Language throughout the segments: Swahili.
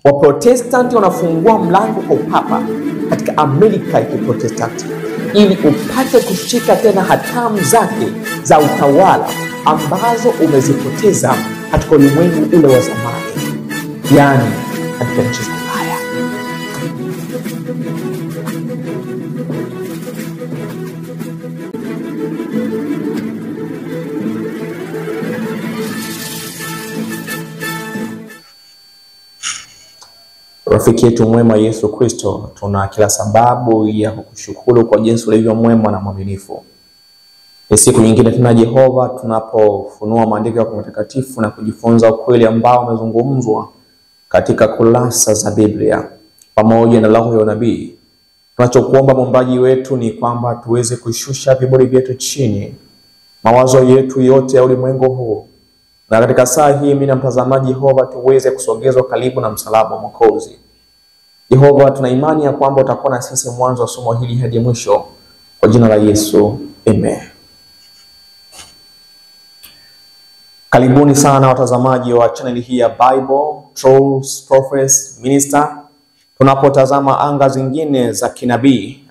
Waprotestanti wanafungua mlango kwa upapa katika Amerika ya Kiprotestanti ili upate kushika tena hatamu zake za utawala ambazo umezipoteza katika ulimwengu ule wa zamani, yani katika nchi za Ulaya. Rafiki yetu mwema Yesu Kristo, tuna kila sababu ya kukushukuru kwa jinsi ulivyo mwema na mwaminifu. Ni siku nyingine tuna Jehova, tunapofunua maandiko yako matakatifu na kujifunza ukweli ambao umezungumzwa katika kurasa za Biblia pamoja na roho ya unabii. Tunachokuomba Muumbaji wetu ni kwamba tuweze kushusha viburi vyetu chini, mawazo yetu yote ya ulimwengu huu, na katika saa hii mimi na mtazamaji Jehova tuweze kusogezwa karibu na msalaba wa Mwokozi. Jehova, tuna imani ya kwamba utakuwa na sisi mwanzo wa somo hili hadi mwisho, kwa jina la Yesu, amen. Karibuni sana watazamaji wa channel hii ya Bible Truth Prophets Minister, tunapotazama anga zingine za kinabii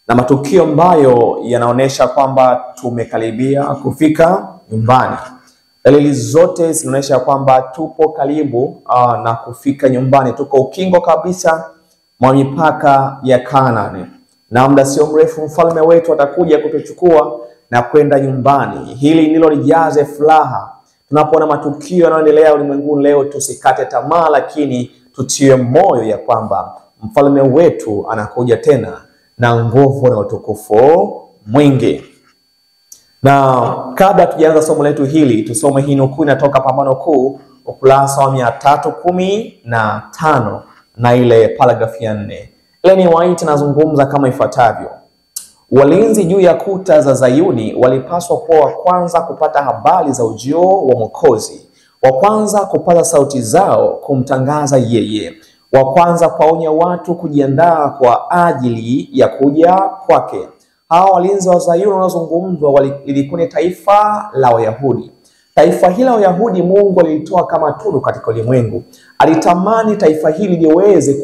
na matukio ambayo yanaonesha kwamba tumekaribia kufika nyumbani. Dalili zote zinaonyesha kwamba tupo karibu na kufika nyumbani. Tuko ukingo kabisa mwa mipaka ya Kanaani, na muda sio mrefu mfalme wetu atakuja kutuchukua na kwenda nyumbani. Hili ndilo lijaze furaha tunapoona matukio yanayoendelea ulimwenguni leo. Tusikate tamaa, lakini tutie moyo ya kwamba mfalme wetu anakuja tena na nguvu na utukufu mwingi. Na kabla tujaanza somo letu hili, tusome hii nukuu inatoka Pambano Kuu ukurasa wa 315 na ile paragrafu ya 4. Ellen White anazungumza kama ifuatavyo: walinzi juu ya kuta za Zayuni walipaswa kuwa wa kwanza kupata habari za ujio wa Mwokozi, wa kwanza kupaza sauti zao kumtangaza yeye, wa kwanza kuwaonya watu kujiandaa kwa ajili ya kuja kwake. Hawa walinzi wa Zayuni wanazungumzwa lilikuwa ni taifa la Wayahudi. Taifa hili la Wayahudi Mungu alilitoa kama tunu katika ulimwengu. Alitamani taifa hili liweze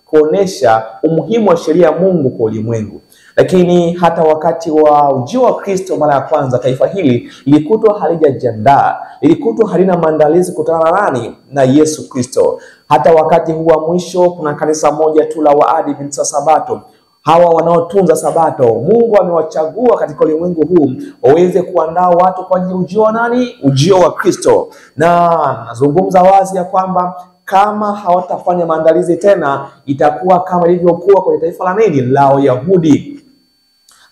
kuonesha umuhimu wa sheria ya Mungu kwa ulimwengu. Lakini hata wakati wa ujio wa Kristo mara ya kwanza, taifa hili lilikutwa halijajiandaa, lilikutwa halina maandalizi kutana nani? Na Yesu Kristo. Hata wakati huu wa mwisho kuna kanisa moja tu la Waadventista wa Sabato. Hawa wanaotunza Sabato, Mungu amewachagua katika ulimwengu huu waweze kuandaa watu kwa ajili ujio wa nani? Ujio wa Kristo. Na nazungumza wazi ya kwamba kama hawatafanya maandalizi tena, itakuwa kama ilivyokuwa kwenye taifa la nini? La Wayahudi.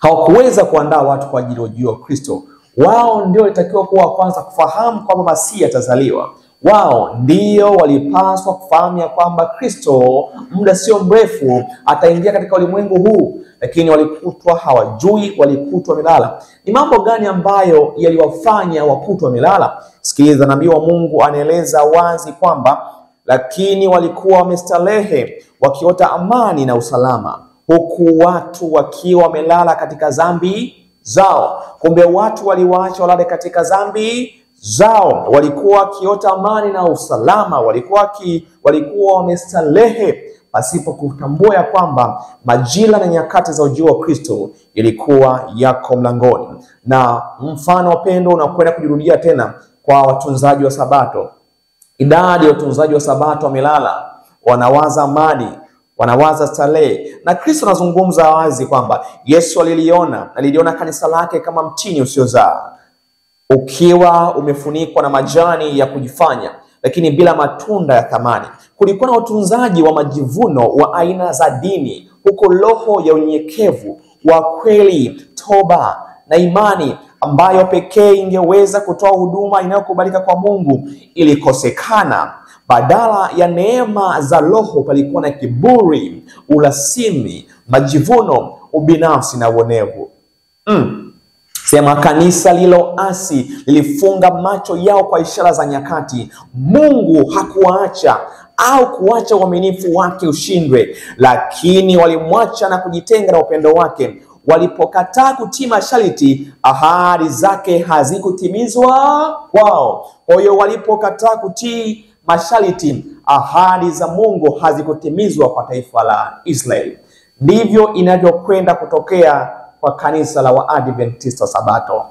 Hawakuweza kuandaa watu kwa ajili ya ujio wa Kristo. Wao ndio walitakiwa kuwa kwanza kufahamu kwamba Masihi atazaliwa. Wao ndio walipaswa kufahamu ya kwamba Kristo muda sio mrefu ataingia katika ulimwengu huu, lakini walikutwa hawajui, walikutwa milala. Ni mambo gani ambayo yaliwafanya wakutwa milala? Sikiliza, nabii wa Mungu anaeleza wazi kwamba lakini walikuwa wamestarehe wakiota amani na usalama, huku watu wakiwa wamelala katika dhambi zao. Kumbe watu waliwaacha walale katika dhambi zao, walikuwa wakiota amani na usalama, walikuwa wamestarehe pasipo kutambua ya kwamba majira na nyakati za ujio wa Kristo ilikuwa yako mlangoni. Na mfano wa pendo unakwenda kujirudia tena kwa watunzaji wa Sabato. Idadi ya watunzaji wa Sabato wamelala, wanawaza amani, wanawaza starehe. Na Kristo anazungumza wazi kwamba Yesu aliliona kanisa lake kama mtini usiozaa, ukiwa umefunikwa na majani ya kujifanya, lakini bila matunda ya thamani. Kulikuwa na utunzaji wa majivuno wa aina za dini, huko roho ya unyenyekevu wa kweli, toba na imani ambayo pekee ingeweza kutoa huduma inayokubalika kwa Mungu ilikosekana. Badala ya neema za roho palikuwa na kiburi, urasimi, majivuno, ubinafsi na uonevu. Sema kanisa liloasi lilifunga macho yao kwa ishara za nyakati. Mungu hakuacha au kuacha uaminifu wake ushindwe, lakini walimwacha na kujitenga na upendo wake. Walipokataa kutii masharti, ahadi zake hazikutimizwa kwao. Kwa hiyo walipokataa kutii masharti, ahadi za Mungu hazikutimizwa kwa taifa la Israeli. Ndivyo inavyokwenda kutokea kwa kanisa la Waadventista Sabato.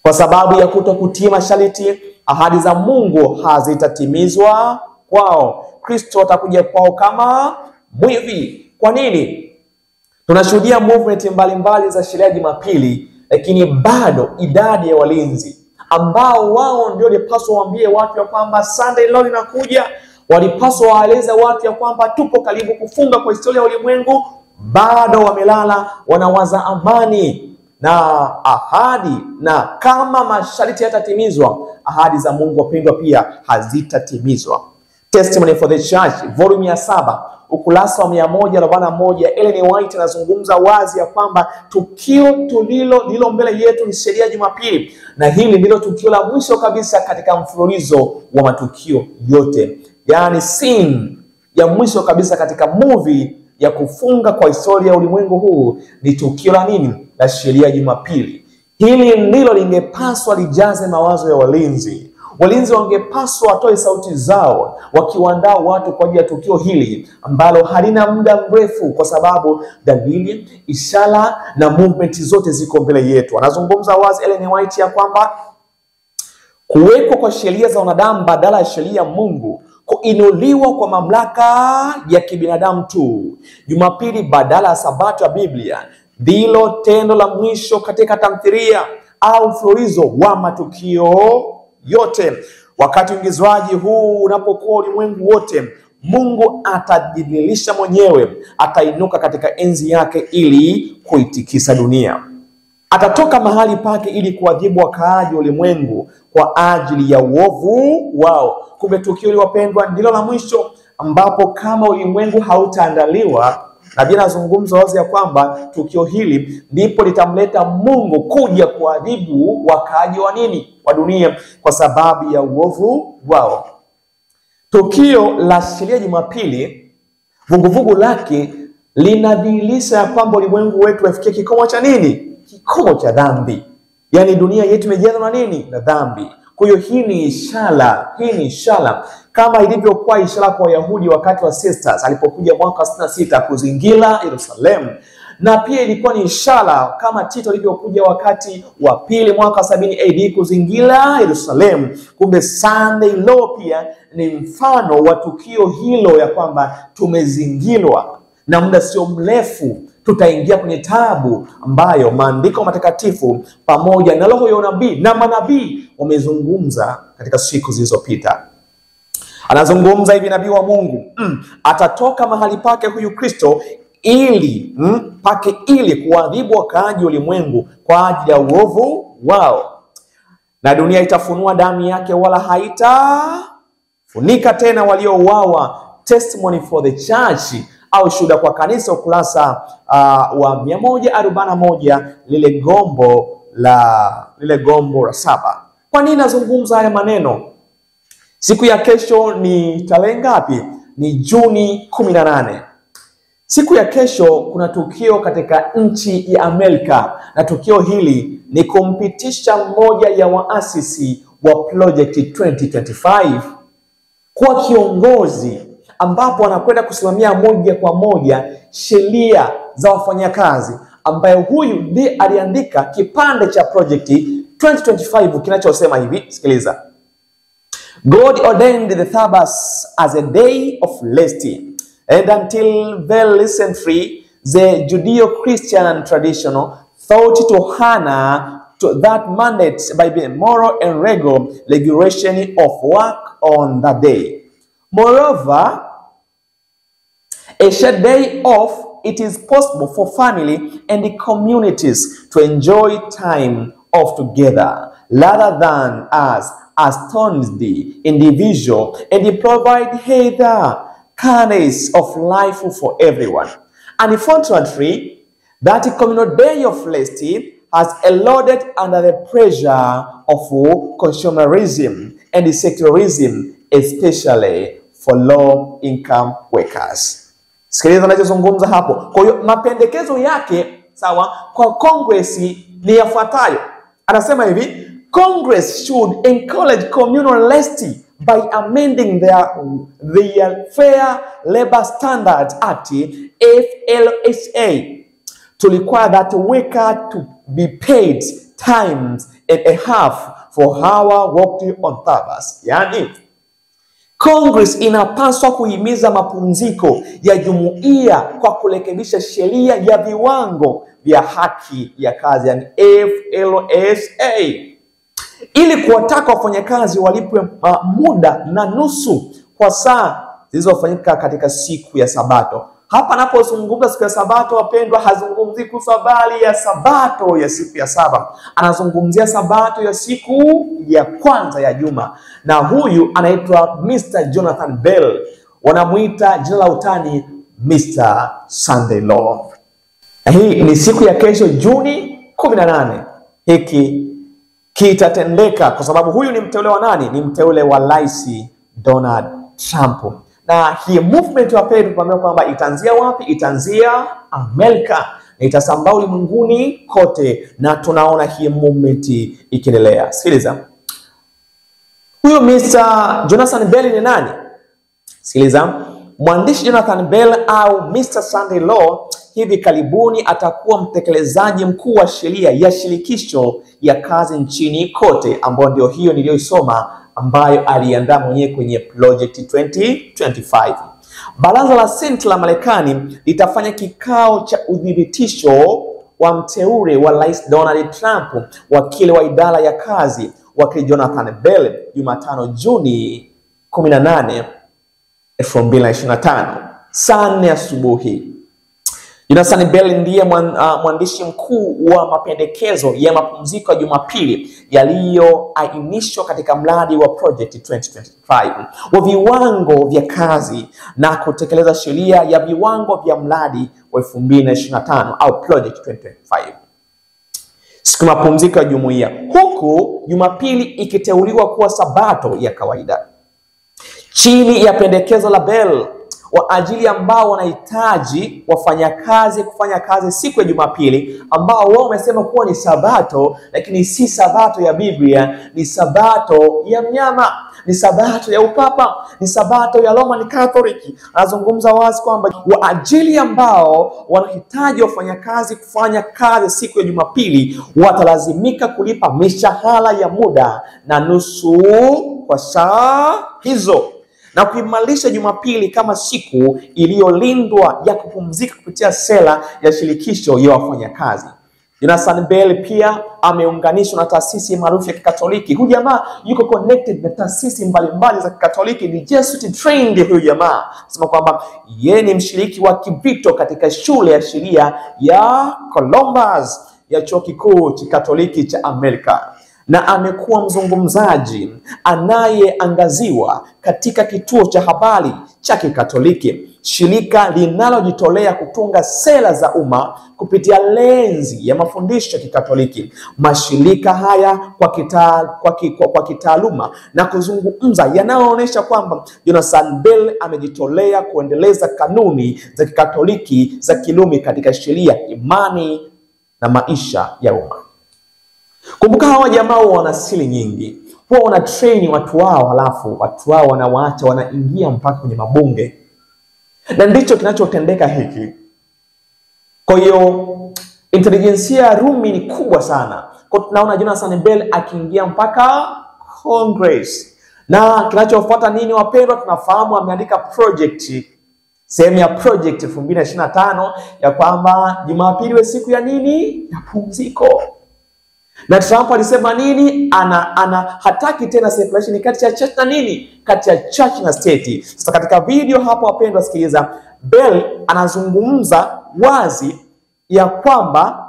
Kwa sababu ya kutokutii masharti, ahadi za Mungu hazitatimizwa kwao. Kristo atakuja kwao kama mwivi. Kwa nini? Tunashuhudia movement mbalimbali za sherehe ya Jumapili, lakini bado idadi ya walinzi ambao wao ndio walipaswa waambie watu ya kwamba Sunday Law inakuja, walipaswa waeleze watu ya kwamba tupo karibu kufunga kwa historia ya ulimwengu, bado wamelala, wanawaza amani na ahadi, na kama masharti yatatimizwa, ahadi za Mungu wapendwa pia hazitatimizwa. Testimony for the Church volume ya 7 ukurasa wa 141, Ellen White anazungumza wazi ya kwamba tukio lilo mbele yetu ni sherehe ya Jumapili, na hili ndilo tukio la mwisho kabisa katika mfululizo wa matukio yote. Yani scene ya mwisho kabisa katika movie ya kufunga kwa historia ya ulimwengu huu ni tukio la nini? La sherehe ya Jumapili. Hili ndilo lingepaswa lijaze mawazo ya walinzi. Walinzi wangepaswa watoe sauti zao wakiwaandaa watu kwa ajili ya tukio hili ambalo halina muda mrefu, kwa sababu dalili, ishara na movement zote ziko mbele yetu. Anazungumza wazi Ellen White ya kwamba kuwekwa kwa sheria za wanadamu badala ya sheria ya Mungu, kuinuliwa kwa mamlaka ya kibinadamu tu, Jumapili badala ya Sabato ya Biblia, ndilo tendo la mwisho katika tamthilia au mfululizo wa matukio yote. Wakati uingizwaji huu unapokuwa ulimwengu wote, Mungu atajidhihirisha mwenyewe, atainuka katika enzi yake ili kuitikisa dunia. Atatoka mahali pake ili kuadhibu wakaaji ulimwengu kwa ajili ya uovu wao. Kumbe tukio hili wapendwa ndilo la mwisho, ambapo kama ulimwengu hautaandaliwa, na Biblia inazungumza wazi ya kwamba tukio hili ndipo litamleta Mungu kuja kuadhibu wakaaji wa nini? Wa dunia, kwa sababu ya uovu wao. Tukio la sherehe ya Jumapili, vuguvugu lake linadhihirisha ya kwamba ulimwengu wetu wafikia kikomo cha nini? Kikomo cha dhambi. Yani dunia yetu imejazwa na nini? Na dhambi. Kwa hiyo hii ni ishara kama ilivyokuwa ishara kwa Wayahudi wakati wa Sisters alipokuja mwaka 66 kuzingira Yerusalemu, na pia ilikuwa ni ishara kama Tito alivyokuja wakati wa pili mwaka 70 AD kuzingira Yerusalemu. Kumbe Sunday Law pia ni mfano wa tukio hilo ya kwamba tumezingirwa, na muda sio mrefu tutaingia kwenye taabu ambayo maandiko matakatifu pamoja na roho ya unabii na manabii wamezungumza katika siku zilizopita. Anazungumza hivi nabii wa Mungu, atatoka mahali pake huyu Kristo ili kuadhibu wakaaji ulimwengu kwa ajili ya uovu wao, na dunia itafunua damu yake wala haitafunika tena waliouawa. Testimony for the Church au shuhuda kwa kanisa, ukurasa wa 141, lile gombo la 7. Kwa nini nazungumza haya maneno? Siku ya kesho ni tarehe ngapi? Ni Juni 18. Siku ya kesho kuna tukio katika nchi ya Amerika, na tukio hili ni kumpitisha mmoja ya waasisi wa Project 2025 kuwa kiongozi, ambapo anakwenda kusimamia moja kwa moja sheria za wafanyakazi, ambaye huyu ndiye aliandika kipande cha Project 2025 kinachosema hivi, sikiliza: God ordained the Sabbath as a day of rest, and until very recently the Judeo-Christian tradition thought to honor that mandate by the moral and legal regulation of work on that day. Moreover, a shared day off, it is possible for family and communities to enjoy time off together rather than as astonished individual, and provide healthy kindness of life for everyone. Unfortunately, that communal day of rest has eroded under the pressure of consumerism and secularism, especially for low income workers. Sikiliza anachozungumza hapo. Kwa hiyo mapendekezo yake sawa kwa Congress ni yafuatayo. Anasema hivi: Congress should encourage communal rest by amending the Fair Labor Standards Act, FLSA, to require that worker to be paid times and a half for hour worked on Thursdays. Yani, Congress inapaswa kuhimiza mapumziko ya jumuiya kwa kurekebisha sheria ya viwango vya haki ya kazi, yani FLSA, ili kuwataka wafanyakazi walipwe muda na nusu kwa saa zilizofanyika katika siku ya Sabato. Hapa anapozungumza siku ya Sabato, wapendwa, hazungumzi kuhusu habari ya Sabato ya siku ya saba. Anazungumzia Sabato ya siku ya kwanza ya juma. Na huyu anaitwa Mr. Jonathan Bell. Wanamuita jina la utani Mr. Sunday Law. Hii ni siku ya kesho Juni 18. Hiki kitatendeka kwa sababu huyu ni mteule wa nani? Ni mteule wa Rais Donald Trump. Na hii movement wa pepe tunaambia kwamba itaanzia wapi? Itaanzia Amerika na itasambaa ulimwenguni kote, na tunaona hii movement ikiendelea. Sikiliza. Huyu Mr. Jonathan Bell ni nani? Sikiliza. Mwandishi Jonathan Bell au Mr. Sunday Law hivi karibuni atakuwa mtekelezaji mkuu wa sheria ya shirikisho ya kazi nchini kote, ambayo ndio hiyo niliyoisoma, ambayo aliandaa mwenyewe kwenye Project 2025. Baraza la Senate la Marekani litafanya kikao cha udhibitisho wa mteule wa Rais Donald Trump, wakili wa idara ya kazi, wakili Jonathan Bell, Jumatano Juni 18, 2025, saa 4 asubuhi. Jonathan Bell ndiye mwandishi mkuu wa mapendekezo ya mapumziko ya Jumapili yaliyoainishwa katika mradi wa Project 2025 wa viwango vya kazi na kutekeleza sheria ya viwango vya mradi wa 2025 au Project 2025. Siku mapumziko ya jumuiya, huku Jumapili ikiteuliwa kuwa Sabato ya kawaida chini ya pendekezo la Bell wa ajili ambao wanahitaji wafanyakazi kufanya kazi siku ya Jumapili, ambao wao wamesema kuwa ni Sabato, lakini si Sabato ya Biblia, ni Sabato ya mnyama, ni Sabato ya upapa, ni Sabato ya Roman Catholic. Anazungumza wazi kwamba wa ajili ambao wanahitaji wafanyakazi kufanya kazi siku ya Jumapili watalazimika kulipa mishahara ya muda na nusu kwa saa hizo, na kuimarisha Jumapili kama siku iliyolindwa ya kupumzika kupitia sera ya shirikisho ya wafanyakazi. Jonathan Bell pia ameunganishwa na taasisi maarufu ya Kikatoliki. Huyu jamaa yuko connected na taasisi mbalimbali za Kikatoliki, ni Jesuit trained huyu jamaa. Sema kwamba yeye ni mshiriki wa kivito katika shule ya sheria ya Columbus ya chuo kikuu cha Katoliki cha Amerika, na amekuwa mzungumzaji anayeangaziwa katika kituo cha habari cha Kikatoliki, shirika linalojitolea kutunga sera za umma kupitia lenzi ya mafundisho ya Kikatoliki. Mashirika haya kwa kitaaluma na kuzungumza yanayoonyesha kwamba Jonathan Bell amejitolea kuendeleza kanuni za Kikatoliki za Kirumi katika sheria, imani na maisha ya umma. Kumbuka hawa jamaa wana siri nyingi. Huwa wana train watu wao, halafu watu wao wanawaacha wanaingia mpaka kwenye mabunge. Na ndicho kinachotendeka hiki. Kwa hiyo intelijensia ya Rumi ni kubwa sana. Kwa tunaona Jonathan Bell akiingia mpaka Congress. Na kinachofuata nini wapendwa? Tunafahamu ameandika project, sehemu ya Project 2025 ya kwamba Jumapili we siku ya nini? Ya pumziko. Na Trump alisema nini? Hataki tena separation kati ya church na nini? Kati ya church na state. Sasa katika video hapo wapendwa, sikiliza. Bell anazungumza wazi ya kwamba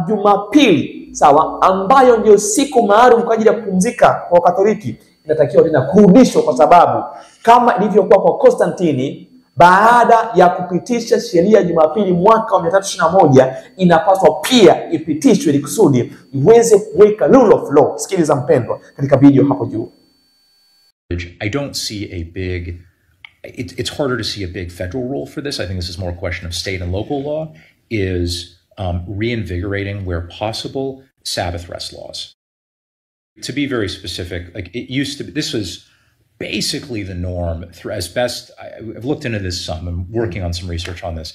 Jumapili, sawa, ambayo ndio siku maalum kwa ajili ya kupumzika kwa Katoliki, inatakiwa tena kurudishwa, kwa sababu kama ilivyokuwa kwa Konstantini baada ya kupitisha sheria ya Jumapili mwaka wa 321, inapaswa pia ipitishwe ili kusudi iweze kuweka rule of law. Sikiliza mpendwa katika video hapo juu. I don't see a big, it's harder to see a big federal role for this. I think this is more a question of state and local law, is reinvigorating where possible Sabbath rest laws. To be very specific, like it used to be, this was basically the norm as best I've looked into this some. I'm working on some research on this.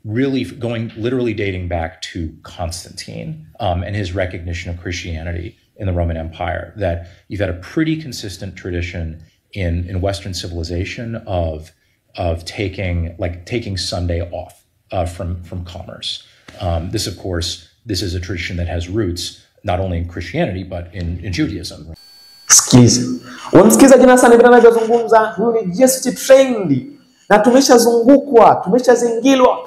Really literally dating back to Constantine and his recognition of Christianity in the Roman Empire, that you've had a pretty consistent tradition in Western civilization of taking Sunday off from commerce. This, of course, this is a tradition that has roots not only in Christianity but in Judaism. Sikiliza. Unamsikiza Jonathan vile anavyozungumza, huyu ni just trendy. Na tumeshazungukwa, tumeshazingilwa.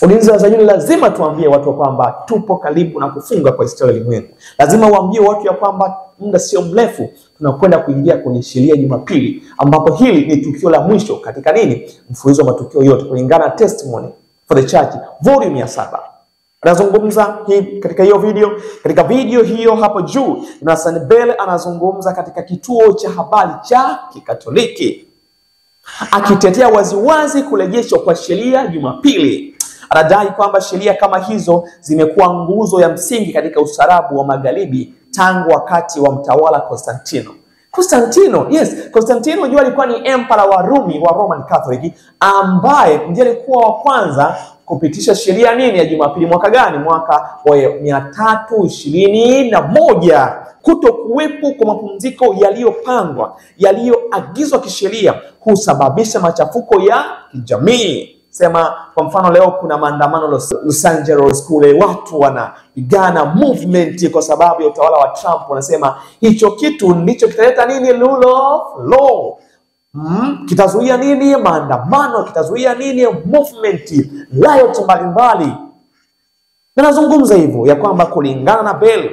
Ulinzi wa Zayuni lazima tuambie watu kwamba tupo karibu na kufunga kwa historia ya ulimwengu. Lazima waambie watu ya kwamba muda sio mrefu tunakwenda kuingia kwenye sheria Jumapili, ambapo hili ni tukio la mwisho katika nini? Mfululizo wa matukio yote kulingana na Testimony for the Church volume ya 7. Anazungumza hii katika hiyo video. Katika video hiyo hapo juu, Jonathan Bell anazungumza katika kituo cha habari cha Kikatoliki, akitetea waziwazi kurejeshwa kwa sheria Jumapili. Anadai kwamba sheria kama hizo zimekuwa nguzo ya msingi katika ustaarabu wa Magharibi tangu wakati wa mtawala Konstantino. Konstantino unajua alikuwa ni emperor wa Rumi wa Roman Catholic, ambaye ndiye alikuwa wa kwanza kupitisha sheria nini ya Jumapili. Mwaka gani? Mwaka wa 321. Kutokuwepo kwa mapumziko yaliyopangwa, yaliyoagizwa kisheria husababisha machafuko ya kijamii. Sema kwa mfano leo kuna maandamano Los Angeles kule, watu wanapigana movement kwa sababu ya utawala wa Trump. Wanasema hicho kitu ndicho kitaleta nini? Rule of law. Kitazuia nini? Maandamano, kitazuia nini? Movement, riot mbalimbali. Na nazungumza hivyo ya kwamba kulingana na Bell,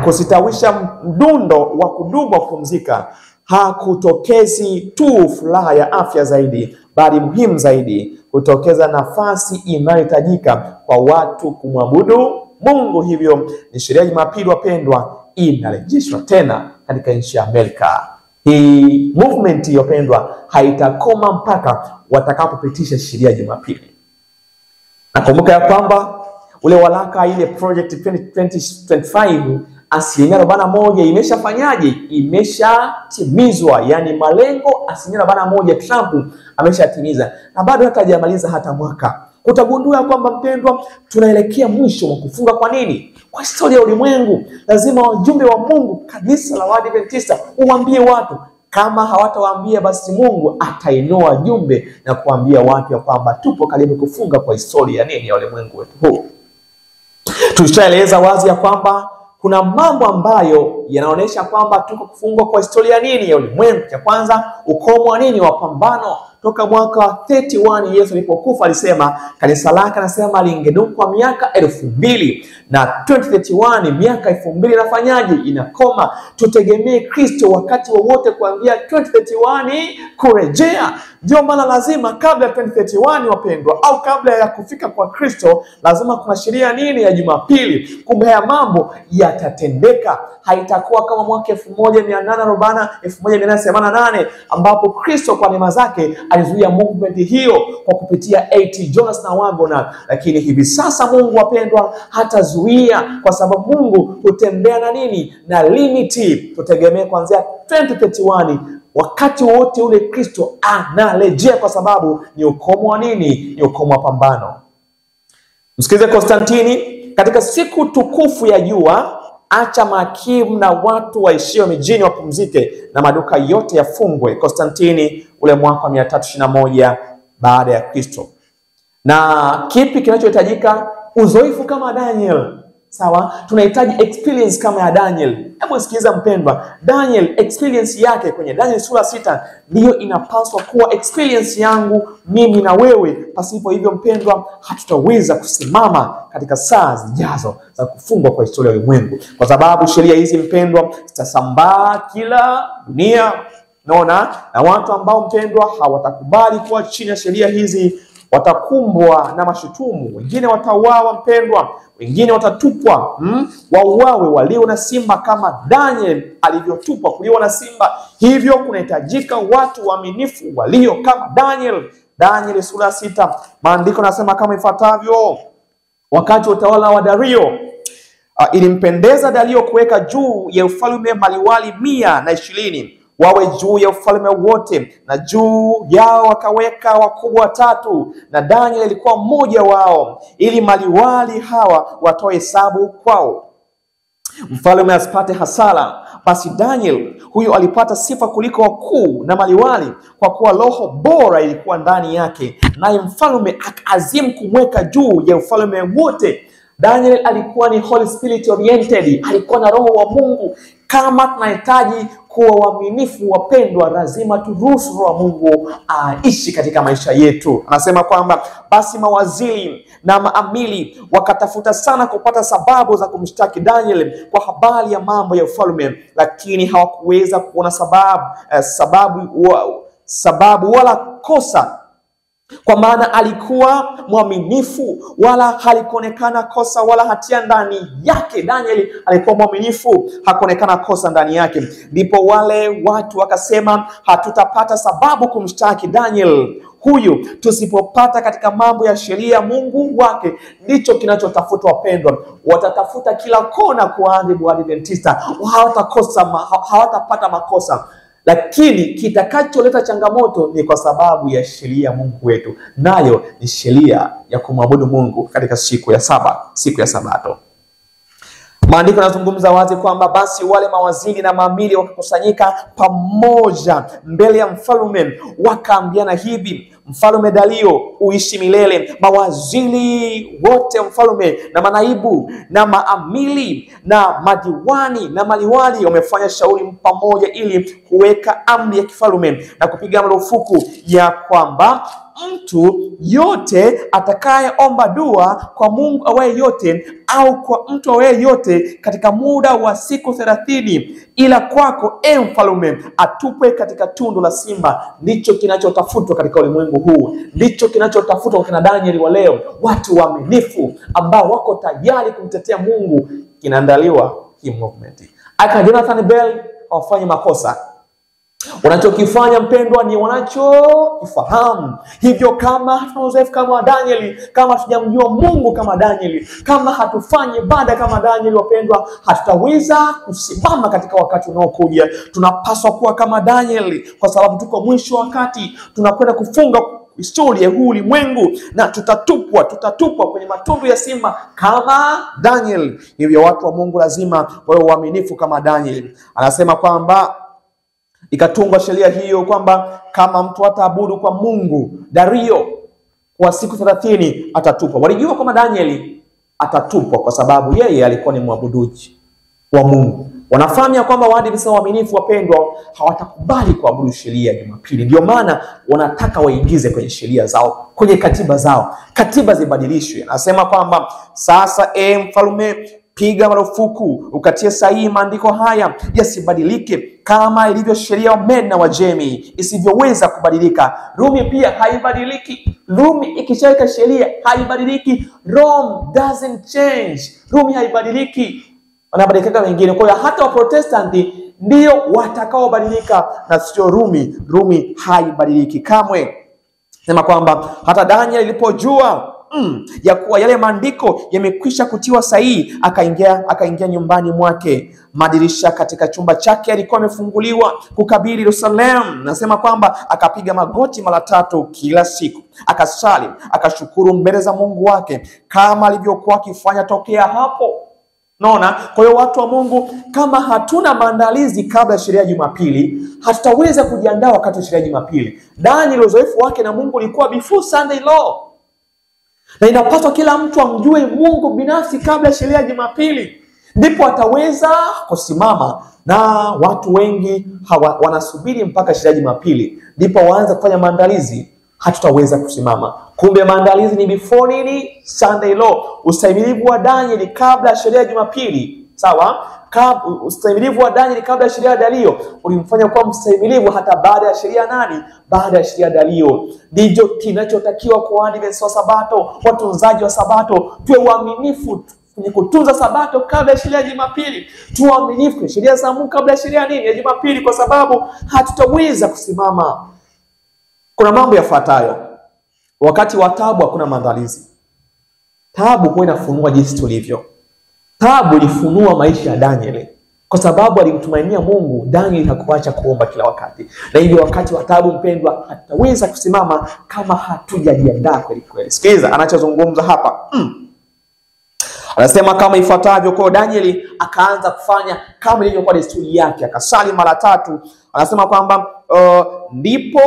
kusitawisha mdundo wa kudumu wa kupumzika hakutokezi tu furaha ya afya zaidi, bali muhimu zaidi kutokeza nafasi inayohitajika kwa watu kumwabudu Mungu. Hivyo ni sheria Jumapili wapendwa inarejeshwa tena katika nchi ya Amerika. Hii movement yopendwa haitakoma mpaka watakapopitisha sheria Jumapili. Nakumbuka ya kwamba ule walaka ile project 2025 asilimia 41 imeshafanyaje? Imeshatimizwa. Yani malengo asilimia 41 Trump ameshatimiza, na bado hata hajamaliza hata mwaka. Utagundua kwamba mpendwa, tunaelekea mwisho wa kufunga. Kwa nini? Kwa historia ya ulimwengu lazima wajumbe wa Mungu, kanisa la Waadventista, uambie watu. Kama hawatawaambia basi Mungu atainua jumbe na kuambia watu ya kwamba tupo karibu kufunga kwa historia ya nini ya ulimwengu wetu huu. Tulishaeleza wazi ya kwamba kuna mambo ambayo yanaonesha kwamba tuko kufungwa kwa historia nini ya ulimwengu. Cha kwanza, ukomo wa nini wa pambano. Toka mwaka 31 Yesu alipokufa alisema kanisa lake anasema lingedumu kwa miaka 2000, na 2031 miaka 2000 inafanyaje? Inakoma. Tutegemee Kristo wakati wowote kuanzia 2031 kurejea. Ndio maana lazima kabla ya 2031 wapendwa, au kabla ya kufika kwa Kristo, lazima kuna sheria nini ya Jumapili. Kumbe haya mambo yatatendeka. Haitakuwa kama mwaka 1888 ambapo Kristo kwa neema zake alizuia movement hiyo kwa kupitia A.T. Jonas na Wagner. Lakini hivi sasa Mungu wapendwa hatazuia, kwa sababu Mungu hutembea na nini? Na limiti. Tutegemee kuanzia 2031 wakati wote ule Kristo analejea, kwa sababu ni ukomo wa nini? Ni ukomo wa pambano. Msikilize Konstantini, katika siku tukufu ya jua acha makimu na watu waishio mijini wapumzike na maduka yote yafungwe. Konstantini ule mwaka wa 321 baada ya Kristo. Na kipi kinachohitajika? Uzoefu kama Daniel. Sawa, tunahitaji experience kama ya Daniel. Hebu sikiliza mpendwa, Daniel experience yake kwenye Daniel sura 6 ndiyo inapaswa kuwa experience yangu mimi na wewe. Pasipo hivyo mpendwa, hatutaweza kusimama katika saa zijazo za kufungwa kwa historia ya ulimwengu, kwa sababu sheria hizi mpendwa zitasambaa kila dunia. Naona na watu ambao mpendwa hawatakubali kuwa chini ya sheria hizi watakumbwa na mashutumu. Wengine watauawa mpendwa, wengine watatupwa. Wauawe walio na simba kama Daniel alivyotupwa kuliwa na simba. Hivyo kunahitajika watu waaminifu walio kama Daniel. Daniel sura 6 maandiko nasema kama ifuatavyo: wakati wa utawala wa Dario, ilimpendeza Dario kuweka juu ya ufalme maliwali 120 wawe juu ya ufalme wote, na juu yao wakaweka wakubwa watatu, na Daniel alikuwa mmoja wao, ili maliwali hawa watoe hesabu kwao, mfalme asipate hasara. Basi Daniel huyo alipata sifa kuliko wakuu na maliwali, kwa kuwa roho bora ilikuwa ndani yake, naye mfalme akaazim kumweka juu ya ufalme wote. Daniel alikuwa ni Holy Spirit oriented, alikuwa na roho wa Mungu. Kama tunahitaji kuwa waaminifu wapendwa, lazima turuhusu roho wa Mungu aishi katika maisha yetu. Anasema kwamba basi mawaziri na maamili wakatafuta sana kupata sababu za kumshtaki Daniel kwa habari ya mambo ya ufalme, lakini hawakuweza kuona sababu wala kosa, kwa maana alikuwa mwaminifu, wala halikuonekana kosa wala hatia ndani yake. Daniel alikuwa mwaminifu, hakuonekana kosa ndani yake. Ndipo wale watu wakasema, hatutapata sababu kumshtaki Daniel huyu tusipopata katika mambo ya sheria Mungu wake. Ndicho kinachotafutwa wapendwa. Watatafuta kila kona kuadhibu Waadventista, hawatapata makosa. Lakini kitakacholeta changamoto ni kwa sababu ya sheria Mungu wetu, nayo ni sheria ya kumwabudu Mungu katika siku ya Sabato. Maandiko yanazungumza wazi kwamba basi wale mawaziri na maamili wakakusanyika pamoja mbele ya mfalme, wakaambiana hivi: Mfalme Dario uishi milele. Mawaziri wote mfalme na manaibu na maamili na madiwani na maliwali wamefanya shauri pamoja ili kuweka amri ya kifalme na kupiga marufuku ya kwamba mtu yote atakayeomba dua kwa Mungu awaye yote au kwa mtu awaye yote katika muda wa siku 30, ila kwako mfalme atupwe katika tundu la simba. Ndicho kinachotafutwa katika ulimwengu huu, ndicho kinachotafutwa kwa Daniel wa leo. Watu waaminifu ambao wako tayari kumtetea Mungu, kinaandaliwa hii movement. Aka Jonathan Bell hawafanyi makosa. Wanachokifanya mpendwa ni wanachokifahamu. Hivyo kama hatuna uzoefu kama Daniel, kama hatujamjua Mungu kama Daniel, kama hatufanyi ibada kama Daniel wapendwa, hatutaweza kusimama katika wakati unaokuja. Tunapaswa kuwa kama Daniel, kwa sababu tuko mwisho wakati. Tunakwenda kufunga historia huu ulimwengu na tutatupwa kwenye matundu ya simba kama Daniel. Hivyo watu wa Mungu lazima wawe waaminifu kama Daniel. Anasema kwamba ikatungwa sheria hiyo kwamba kama mtu ataabudu kwa Mungu Dario kwa siku 30 atatupwa. Walijua kama Daniel atatupwa kwa sababu yeye alikuwa ni mwabuduji wa Mungu. Wanafahamu kwamba Waadventista waaminifu wapendwa hawatakubali kuabudu sheria ya Jumapili. Ndio maana wanataka waingize kwenye sheria zao, kwenye katiba zao. Katiba zibadilishwe. Anasema kwamba sasa mfalme piga marufuku, ukatie sahihi maandiko haya yasibadilike, kama ilivyo sheria ya Medi na Wajemi isivyoweza kubadilika. Rumi pia haibadiliki. Rumi ikishaweka sheria haibadiliki. Rome doesn't change. Rumi haibadiliki. Wanabadilika wengine. Kwa hiyo hata Waprotestanti ndio watakaobadilika na sio Rumi. Rumi haibadiliki kamwe. Sema kwamba hata Daniel ilipojua ya kuwa yale maandiko yamekwisha kutiwa sahihi, akaingia nyumbani mwake. Madirisha katika chumba chake yalikuwa yamefunguliwa kukabili Yerusalemu. Nasema kwamba akapiga magoti mara 3 kila siku, akasali, akashukuru mbele za Mungu wake kama alivyokuwa akifanya tokea hapo. Naona, kwa hiyo watu wa Mungu, kama hatuna maandalizi kabla ya sheria ya Jumapili, hatutaweza kujiandaa wakati wa sheria ya Jumapili. Daniel uzoefu wake na Mungu ulikuwa before Sunday law. Na inapaswa kila mtu amjue Mungu binafsi kabla ya sheria ya Jumapili, ndipo ataweza kusimama. Na watu wengi wanasubiri mpaka sheria ya Jumapili ndipo waanze kufanya maandalizi. Hatutaweza kusimama. Kumbe maandalizi ni before nini? Sunday law. Ustahimilivu wa Daniel kabla ya sheria ya Jumapili, sawa? Ustahimilivu wa Daniel kabla ya sheria ya Dario ulimfanya kuwa mstahimilivu hata baada ya sheria nani? Baada ya sheria ya Dario. Ndicho kinachotakiwa kwa Waadventista wa Sabato, watunzaji wa Sabato. Tuwe waaminifu kwenye kutunza Sabato kabla ya sheria ya Jumapili. Tuwe waaminifu kwenye sheria za Mungu kabla ya sheria nini? Ya Jumapili, kwa sababu hatutaweza kusimama. Kuna mambo yafuatayo. Wakati wa taabu hakuna maandalizi. Taabu kwa inafunua jinsi tulivyo. Taabu ilifunua maisha ya Daniel. Kwa sababu alimtumainia Mungu, Daniel hakuacha kuomba kila wakati. Na hivyo wakati wa taabu, mpendwa, hataweza kusimama kama hatujajiandaa kweli kweli. Sikiliza anachozungumza hapa. Anasema kama ifuatavyo. Kwa Danieli akaanza kufanya kama ilivyokuwa desturi yake, akasali mara 3. Anasema kwamba ndipo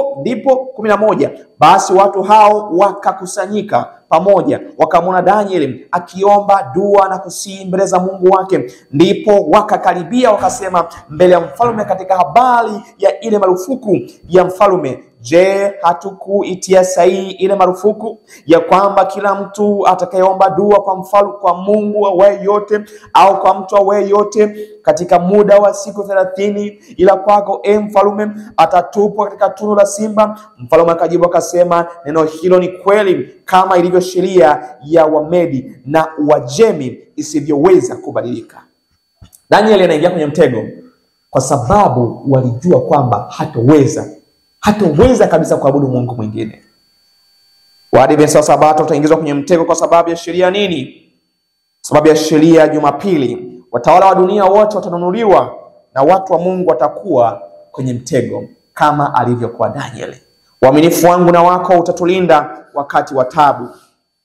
11, basi watu hao wakakusanyika pamoja, wakamwona Danieli akiomba dua na kusihi mbele za Mungu wake. Ndipo wakakaribia wakasema mbele ya mfalme katika habari ya ile marufuku ya mfalme, je, hatukuitia sahihi ile marufuku ya kwamba kila mtu atakayeomba dua kwa mfalme, kwa Mungu awaye yote au kwa mtu awaye yote katika muda wa siku 30, ila kwako mfalme atatupwa katika tundu la simba? Mfalme akajibu akasema, neno hilo ni kweli, kama ilivyo sheria ya Wamedi na Wajemi isivyoweza kubadilika. Danieli anaingia kwenye mtego kwa sababu walijua kwamba hataweza kabisa kuabudu Mungu mwingine. Waadventista wa Sabato utaingizwa kwenye mtego kwa sababu ya sheria nini? Sababu ya sheria ya Jumapili. Watawala wa dunia wote watanunuliwa na watu wa Mungu watakuwa kwenye mtego kama alivyokuwa Danieli. Uaminifu wangu na wako utatulinda wakati wa taabu.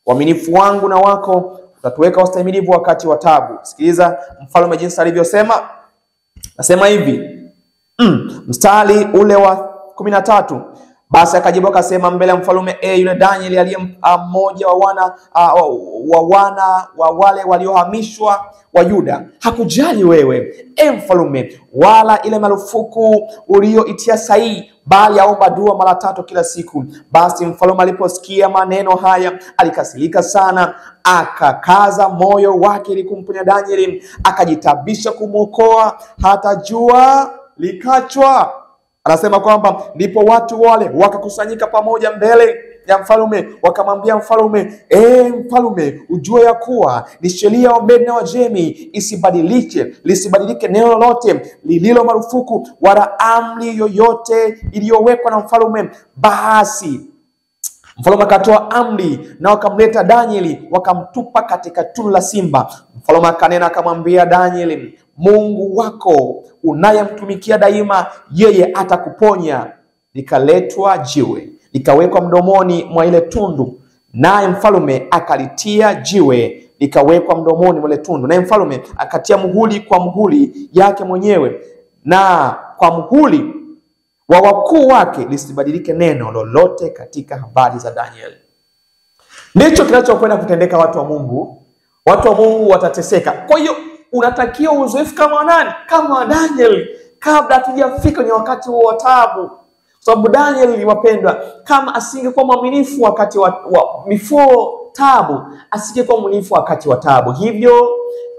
Uaminifu wangu na wako utatuweka wastahimilivu wakati wa taabu. Sikiliza mfalme jinsi alivyosema. Nasema hivi, mstari ule wa 13, basi akajibu akasema mbele ya mfalme, yule Danieli aliye mmoja wa wale waliohamishwa wa Yuda, hakujali wewe mfalme wala ile marufuku ulioitia sahihi, bali aomba dua mara 3 kila siku. Basi mfalme aliposikia maneno haya alikasirika sana, akakaza moyo wake ili kumponya Danieli, akajitabisha kumwokoa hata jua likachwa. Anasema kwamba ndipo watu wale wakakusanyika pamoja mbele ya mfalme, wakamwambia mfalme, mfalme, ujue ya kuwa ni sheria ya Wamedi na Wajemi lisibadilike neno lolote lililo marufuku wala amri yoyote iliyowekwa na mfalme. Basi mfalme akatoa amri na wakamleta Danieli wakamtupa katika tundu la simba. Mfalme akanena akamwambia Danieli, Mungu wako unayemtumikia daima, yeye atakuponya. Likaletwa jiwe likawekwa mdomoni mwa ile tundu, naye mfalme akalitia jiwe likawekwa mdomoni mwa ile tundu, naye mfalme akatia muhuri kwa muhuri yake mwenyewe na kwa muhuri wa wakuu wake, lisibadilike neno lolote katika habari za Danieli. Ndicho kinachokwenda kutendeka watu wa Mungu. Watu wa Mungu watateseka. Kwa hiyo unatakiwa uzoefu kama nani? Kama Daniel, kabla hatujafika kwenye wakati wa taabu. Sababu Daniel, wapendwa, kama asingekuwa mwaminifu wakati before taabu, asingekuwa mwaminifu wakati wa taabu. Hivyo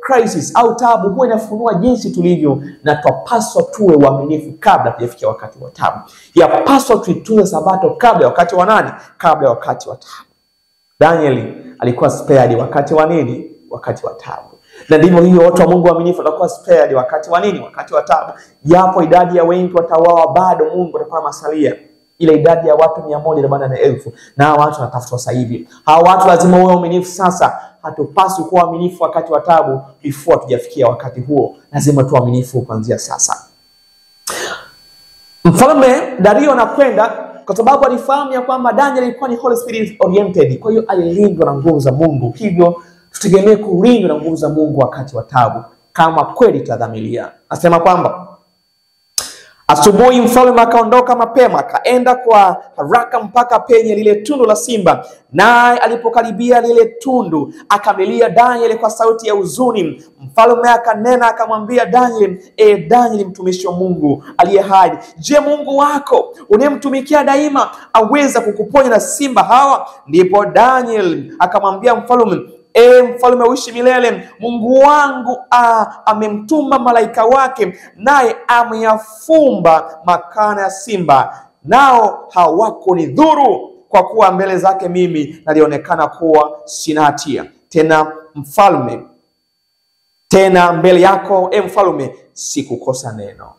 crisis au taabu huwa inafunua jinsi tulivyo, na tupaswa tuwe waaminifu kabla tujafikia wakati wa taabu. Yapaswa tuitunze Sabato kabla ya wakati wa nani? Kabla ya wakati wa taabu. Daniel alikuwa spared wakati wa nini? Wakati wa taabu. Na ndivyo hiyo watu wa Mungu waaminifu watakuwa spared wakati wa nini? Wakati wa taabu. Japo idadi ya wengi watauawa, bado Mungu atakuwa masalia ile idadi ya watu 140,000, na hao watu wanatafutwa sasa hivi. Hao watu lazima wawe waaminifu sasa. Hatupaswi kuwa waaminifu wakati wa taabu before tujafikia wakati huo. Lazima tuwe waaminifu kuanzia sasa. Mfalme Dario anakwenda kwa sababu alifahamu ya kwamba Daniel alikuwa ni Holy Spirit oriented. Kwa hiyo alilindwa na nguvu za Mungu. Hivyo tutegemee kulindwa na nguvu za Mungu wakati wa taabu kama kweli tutadhamiria. Asema kwamba asubuhi mfalme akaondoka mapema, akaenda kwa haraka mpaka penye lile tundu la simba. Naye alipokaribia lile tundu, akamlilia Daniel kwa sauti ya huzuni. Mfalme akanena akamwambia Daniel, Daniel mtumishi wa Mungu aliye hai, je, Mungu wako unayemtumikia daima aweza kukuponya na simba hawa? Ndipo Daniel akamwambia mfalme, mfalme uishi milele, Mungu wangu amemtuma malaika wake, naye ameyafumba makana ya simba, nao hawakunidhuru, kwa kuwa mbele zake mimi nalionekana kuwa sina hatia. Tena mbele yako mfalme sikukosa neno.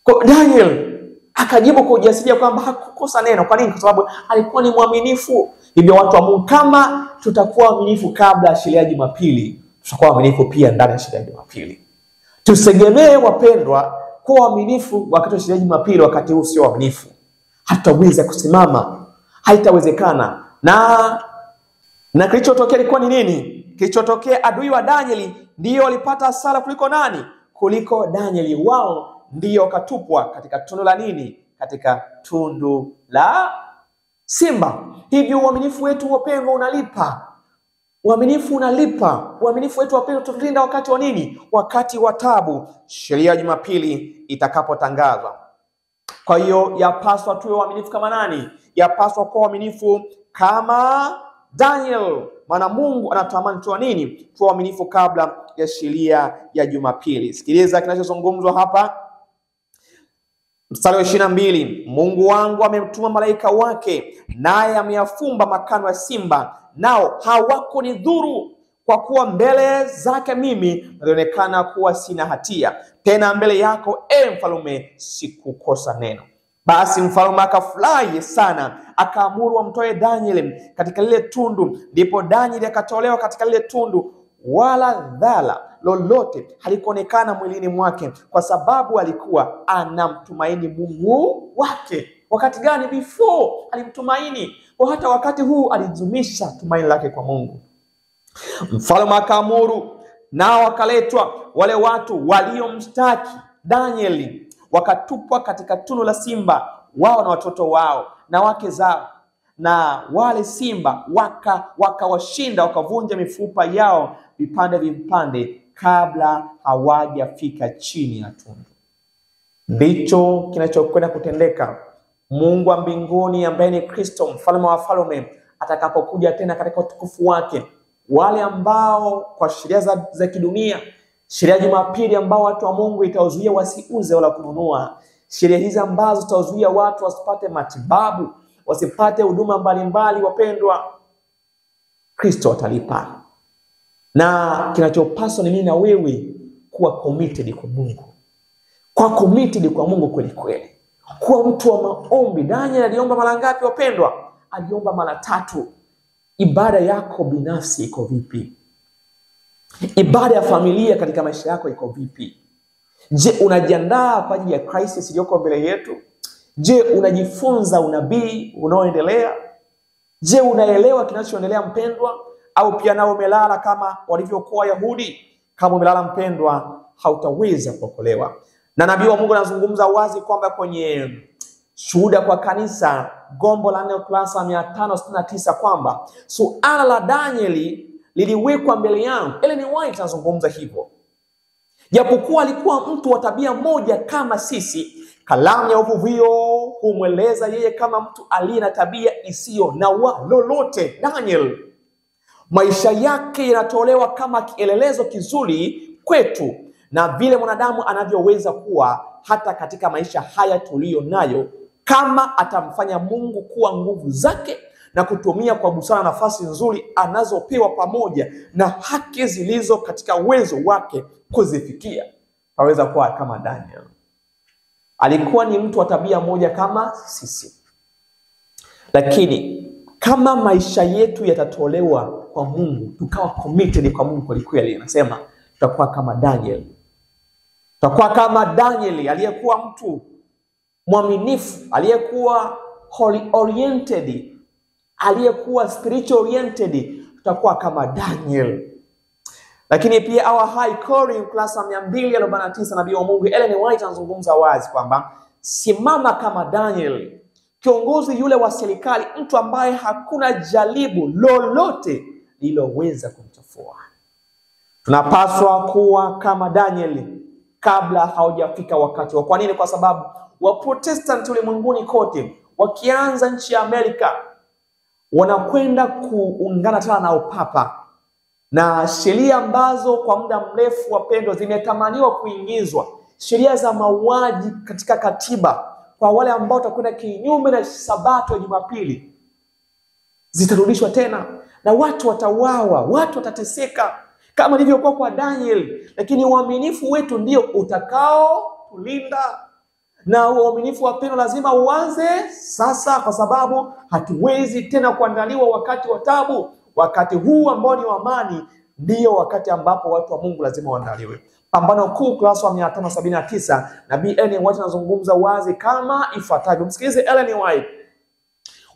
Kwa Daniel akajibu kwa ujasiri kwamba hakukosa neno. Kwa nini? Kwa sababu alikuwa ni mwaminifu. Hivyo watu wa Mungu, kama tutakuwa waaminifu kabla ya sheria ya Jumapili, tutakuwa waaminifu pia ndani ya sheria ya Jumapili. Tusegemee wapendwa kuwa waaminifu wakati wa sherehe ya Jumapili. Wakati huu sio waaminifu, hatutaweza kusimama, haitawezekana. Na kilichotokea ilikuwa ni nini? Kilichotokea, adui wa Danieli ndio walipata hasara kuliko nani? Kuliko Danieli. Wao ndio katupwa katika tundu la nini? Katika tundu la simba. Hivyo uaminifu wetu wapendwa unalipa. Uaminifu unalipa. Uaminifu wetu wapendwa tutulinda wakati wa nini? Wakati wa taabu, sheria ya Jumapili itakapotangazwa. Kwa hiyo yapaswa tuwe waaminifu kama nani? Yapaswa kuwa waaminifu kama Daniel. Maana Mungu anatamani tuwe nini? Tuwe waaminifu kabla ya sheria ya Jumapili. Sikiliza kinachozungumzwa hapa. Mstari wa 22, Mungu wangu amemtuma malaika wake, naye ameyafumba makano ya simba, nao hawakunidhuru, kwa kuwa mbele zake mimi nalionekana kuwa sina hatia, tena mbele yako mfalme sikukosa neno. Basi mfalme akafurahi sana, akaamuru wamtoe Danieli katika lile tundu. Ndipo Danieli akatolewa katika lile tundu, wala dhala lolote halikuonekana mwilini mwake, kwa sababu alikuwa anamtumaini Mungu wake. Wakati gani? Before alimtumaini, kwa hata wakati huu alidumisha tumaini lake kwa Mungu. Mfalme akaamuru, nao wakaletwa wale watu waliomshtaki Danieli, wakatupwa katika tundu la simba, wao na watoto wao na wake zao. Na wale simba wakawashinda, wakavunja mifupa yao vipande vipande kabla hawajafika chini ya tundu. Ndicho kinachokwenda kutendeka. Mungu wa mbinguni ambaye ni Kristo, mfalme wa wafalme, atakapokuja tena katika utukufu wake, wale ambao kwa sheria za kidunia, sheria ya Jumapili ambao watu wa Mungu itawazuia wasiuze wala kununua, sheria hizi ambazo zitawazuia watu wasipate matibabu, wasipate huduma mbalimbali, wapendwa, Kristo atalipa. Na kinachopaswa ni mimi na wewe kuwa committed kwa Mungu. Kuwa committed kwa Mungu kweli kweli. Kuwa mtu wa maombi. Daniel aliomba mara ngapi wapendwa? Aliomba mara 3. Ibada yako binafsi iko vipi? Ibada ya familia katika maisha yako iko vipi? Je, unajiandaa kwa ajili ya crisis iliyoko mbele yetu? Je, unajifunza unabii unaoendelea? Je, unaelewa kinachoendelea mpendwa? Au pia nao umelala kama walivyokuwa Yahudi? Kama umelala mpendwa, hautaweza kuokolewa. Na nabii wa Mungu anazungumza wazi kwamba kwenye Shuhuda kwa Kanisa gombo la 4 ukurasa 569 kwamba suala la Danieli liliwekwa mbele yangu. Ellen White anazungumza hivyo. Japokuwa alikuwa mtu wa tabia moja kama sisi, kalamu ya uvuvio humweleza yeye kama mtu aliye na tabia isiyo na lolote. Daniel, maisha yake yanatolewa kama kielelezo kizuri kwetu, na vile mwanadamu anavyoweza kuwa hata katika maisha haya tuliyo nayo, kama atamfanya Mungu kuwa nguvu zake na kutumia kwa busara nafasi nzuri anazopewa pamoja na haki zilizo katika uwezo wake kuzifikia, aweza kuwa kama Daniel. Alikuwa ni mtu wa tabia moja kama sisi. Lakini kama maisha yetu yatatolewa kwa Mungu, tukawa committed kwa Mungu kweli kweli, anasema tutakuwa kama Daniel. Tutakuwa kama Daniel aliyekuwa mtu mwaminifu, aliyekuwa holy oriented, aliyekuwa spiritual oriented. Tutakuwa kama Daniel. Lakini pia our high calling klasa 249 nabii wa Mungu Ellen White anazungumza wazi kwamba simama kama Daniel, kiongozi yule wa serikali, mtu ambaye hakuna jaribu lolote liloweza kumchafua. Tunapaswa kuwa kama Daniel kabla haujafika wakati wa. Kwa nini? Kwa sababu wa Protestant ulimwenguni kote, wakianza nchi ya Amerika, wanakwenda kuungana tena na upapa, na sheria ambazo kwa muda mrefu wapendwa zimetamaniwa kuingizwa, sheria za mauaji katika katiba kwa wale ambao watakwenda kinyume na Sabato ya Jumapili, zitarudishwa tena na watu watauawa, watu watateseka kama ilivyokuwa kwa Daniel. Lakini uaminifu wetu ndio utakao tulinda, na uaminifu wa pendo lazima uanze sasa, kwa sababu hatuwezi tena kuandaliwa wakati wa taabu. Wakati huu ambao ni wa amani ndio wakati ambapo watu wa Mungu lazima waandaliwe. Pambano Kuu ukurasa wa 579, Nabii Ellen White anazungumza wazi kama ifuatavyo. Msikilize Ellen White.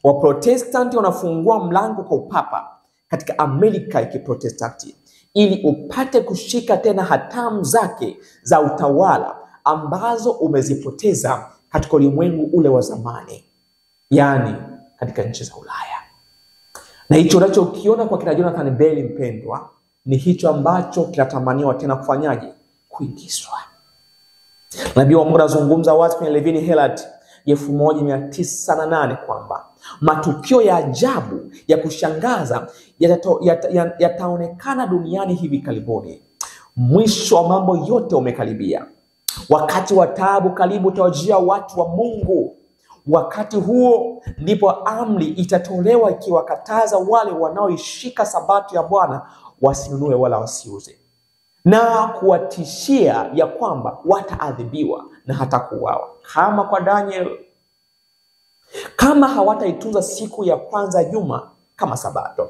Waprotestanti wanafungua mlango kwa upapa katika Amerika ya Kiprotestanti ili upate kushika tena hatamu zake za utawala ambazo umezipoteza katika ulimwengu ule wa zamani, yani katika nchi za Ulaya. Na hicho unachokiona kwa kina Jonathan Bell mpendwa, ni hicho ambacho kinatamaniwa tena kufanyaje? Kuingizwa. Nabii wa Mungu anazungumza wazi kwenye Levin Herald 1908 kwamba matukio ya ajabu ya kushangaza yataonekana duniani hivi karibuni. Mwisho wa mambo yote umekaribia. Wakati wa taabu karibu utawajia watu wa Mungu. Wakati huo ndipo amri itatolewa ikiwakataza wale wanaoishika sabato ya Bwana wasinunue wala wasiuze, na kuwatishia ya kwamba wataadhibiwa na hata kuuawa, kama kwa Daniel, kama hawataitunza siku ya kwanza juma kama sabato.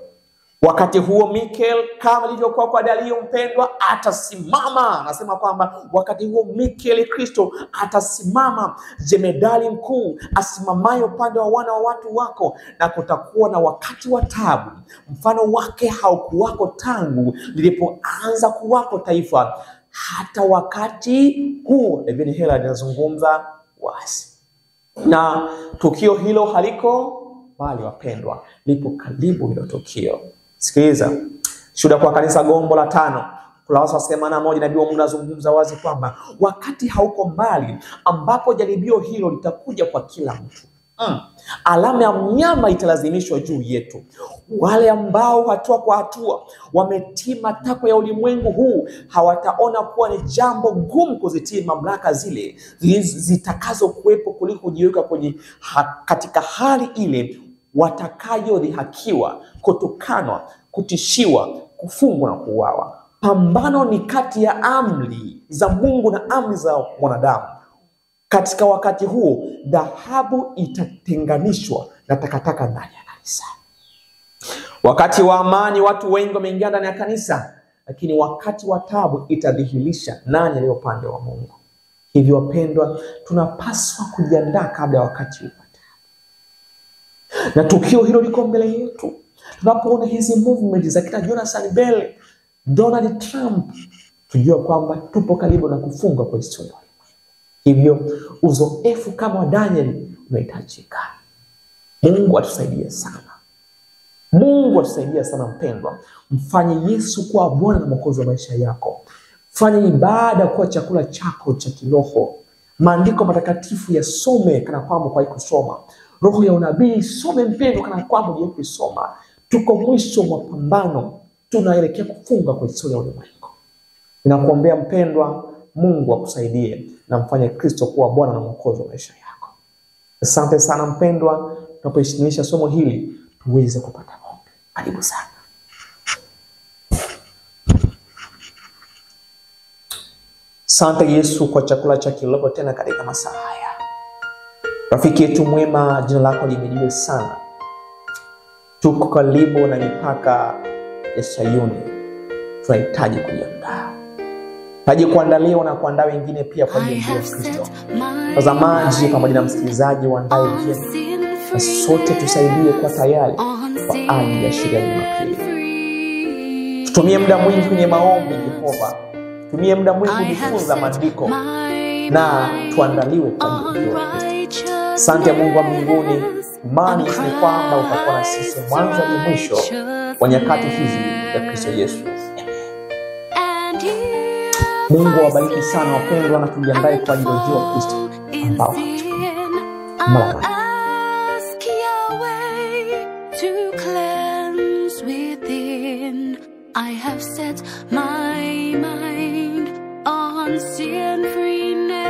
Wakati huo Mikael, kama ilivyokuwa kwa Dario mpendwa, atasimama. Anasema kwamba wakati huo Mikael Kristo atasimama, jemedali mkuu asimamaye upande wa wana wa watu wako, na kutakuwa na wakati wa taabu mfano wake haukuwako tangu lilipoanza kuwako taifa hata wakati huo. Ibn Hela anazungumza wazi, na tukio hilo haliko bali wapendwa, lipo karibu hilo tukio. Sikiliza, Shuhuda kwa Kanisa gombo la 5 ukurasa wa 81, Nabii wa Mungu anazungumza wazi kwamba wakati hauko mbali ambapo jaribio hilo litakuja kwa kila mtu. Alama ya mnyama italazimishwa juu yetu. Wale ambao hatua kwa hatua wametii matakwa ya ulimwengu huu hawataona kuwa ni jambo gumu kuzitii mamlaka zile zitakazo kuwepo kuliko kujiweka katika hali ile watakayodhihakiwa, kutukanwa, kutishiwa, kufungwa na kuuawa. Pambano ni kati ya amri za Mungu na amri za mwanadamu. Katika wakati huo dhahabu itatenganishwa na takataka ndani ya kanisa. Wakati wa amani watu wengi wameingia ndani ya kanisa, lakini wakati wa taabu itadhihirisha nani aliye upande wa Mungu. Hivyo wapendwa, tunapaswa kujiandaa kabla ya wakati upate. Na tukio hilo liko mbele yetu. Tunapoona hizi movement za kina Jonathan Bell, Donald Trump, tujue kwamba tupo karibu na kufunga kwa historia. Hivyo uzoefu kama wa Daniel unahitajika. Mungu atusaidie sana. Mungu atusaidie sana mpendwa. Mfanye Yesu kuwa Bwana na Mwokozi wa maisha yako. Fanye ibada kuwa chakula chako cha kiroho. Maandiko matakatifu yasome kana kwamba kwa kusoma. Roho ya unabii some mpendwa kana kwamba ndiye kusoma. Tuko mwisho wa mapambano. Tunaelekea kufunga kwa historia ya ulimwengu. Ninakuombea mpendwa, Mungu akusaidie na mfanye Kristo kuwa Bwana na Mwokozi wa maisha yako. Asante sana mpendwa, tunapohitimisha somo hili tuweze kupata ombi. Karibu sana. Asante Yesu kwa chakula cha kiroho tena katika masaa haya. Rafiki yetu mwema, jina lako limejiliwe sana. Tuko karibu na mipaka ya Sayuni. Tunahitaji kujiandaa. Haji kuandaliwa na kuandaa wengine pia kwa ajili ya Kristo. Watazamaji pamoja na msikilizaji waandae vyema. Na sote tusaidie kwa tayari kwa ajili ya sherehe ya Jumapili. Tutumie muda mwingi kwenye maombi Jehova. Tumie muda mwingi kujifunza maandiko na tuandaliwe kwa ajili ya Kristo. Asante Mungu wa mbinguni, imani ni kwamba utakuwa na sisi mwanzo hadi mwisho wa nyakati hizi za Kristo Yesu. Mungu awabariki sana wapendwa, na tujiandae kwa ajili ya Kristo ambao hatuona. I have set my mind on sin-free.